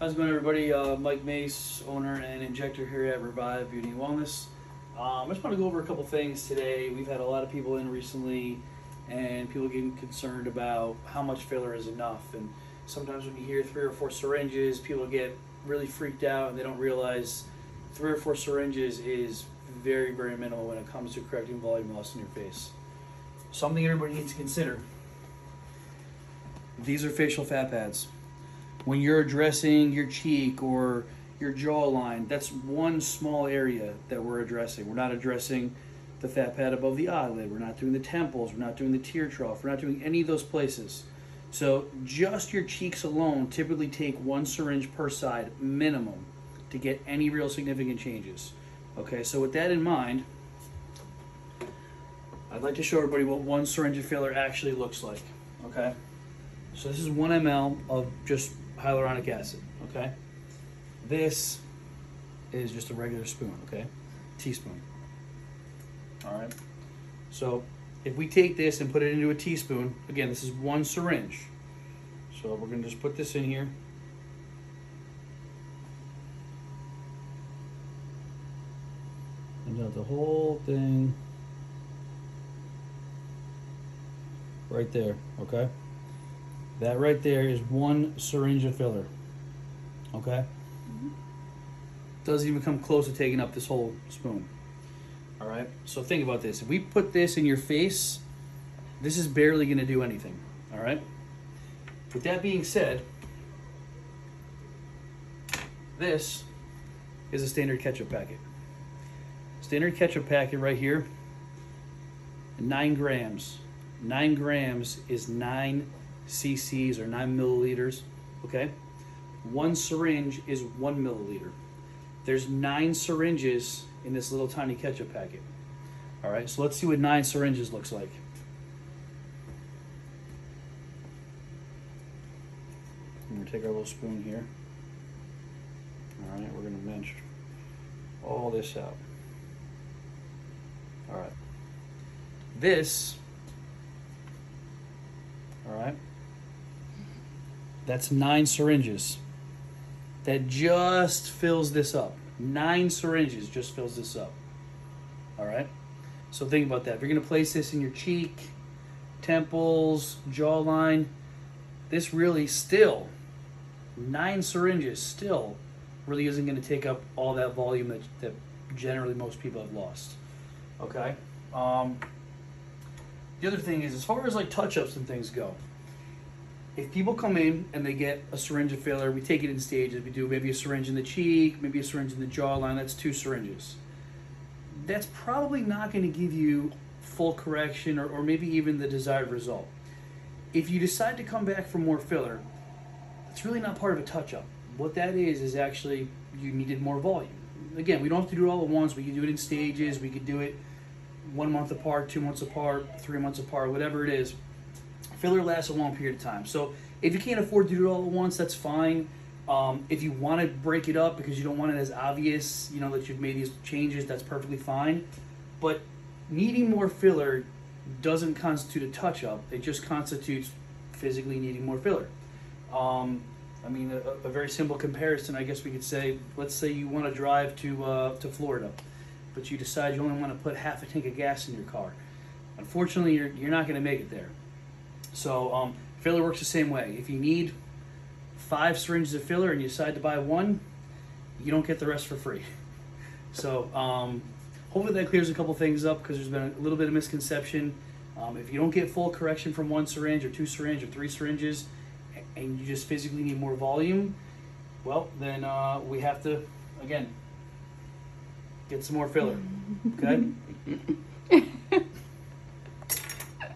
How's it going, everybody? Mike Mace, owner and injector here at Revive Beauty and Wellness. I just want to go over a couple things today. We've had a lot of people in recently, and people getting concerned about how much filler is enough. And sometimes when you hear 3 or 4 syringes, people get really freaked out, and they don't realize 3 or 4 syringes is very, very minimal when it comes to correcting volume loss in your face. Something everybody needs to consider. These are facial fat pads. When you're addressing your cheek or your jawline, that's one small area that we're addressing. We're not addressing the fat pad above the eyelid. We're not doing the temples. We're not doing the tear trough. We're not doing any of those places. So just your cheeks alone typically take 1 syringe per side minimum to get any real significant changes. Okay, so with that in mind, I'd like to show everybody what 1 syringe of filler actually looks like. Okay, so this is 1 ml of just hyaluronic acid. Okay, this is just a regular spoon. Okay, teaspoon. All right, so if we take this and put it into a teaspoon, again, this is 1 syringe. So we're gonna just put this in here. And out the whole thing right there, okay? That right there is 1 syringe of filler, okay? Doesn't even come close to taking up this whole spoon. All right, so think about this. If we put this in your face, this is barely gonna do anything, all right? With that being said, this is a standard ketchup packet. Standard ketchup packet right here, 9 grams. 9 grams is 9 cc's or 9 milliliters, okay? 1 syringe is 1 milliliter. There's 9 syringes in this little tiny ketchup packet. All right, so let's see what 9 syringes looks like. I'm gonna take our little spoon here. All right, we're gonna mince all this out. All right, this, all right, that's 9 syringes. That just fills this up. 9 syringes just fills this up. All right, so think about that. If you're gonna place this in your cheek, temples, jawline, this really still, 9 syringes still really isn't gonna take up all that volume that generally most people have lost. Okay. The other thing is, as far as like touch-ups and things go, if people come in and they get a syringe of filler, we take it in stages. We do maybe a syringe in the cheek, maybe a syringe in the jawline. That's 2 syringes. That's probably not going to give you full correction or maybe even the desired result. If you decide to come back for more filler, that's really not part of a touch-up. What that is actually you needed more volume. Again, we don't have to do it all at once. We can do it in stages. We could do it 1 month apart, 2 months apart, 3 months apart, whatever it is. Filler lasts a long period of time. So if you can't afford to do it all at once, that's fine. If you want to break it up because you don't want it as obvious, you know, that you've made these changes, that's perfectly fine. But needing more filler doesn't constitute a touch-up. It just constitutes physically needing more filler. I mean, a very simple comparison, I guess we could say, let's say you want to drive to Florida, but you decide you only want to put half a tank of gas in your car. Unfortunately, you're not going to make it there. So filler works the same way. If you need 5 syringes of filler and you decide to buy 1, you don't get the rest for free. So hopefully that clears a couple things up, because there's been a little bit of misconception. If you don't get full correction from 1 syringe or 2 syringes or 3 syringes, and you just physically need more volume, well, then we have to, again, get some more filler, okay?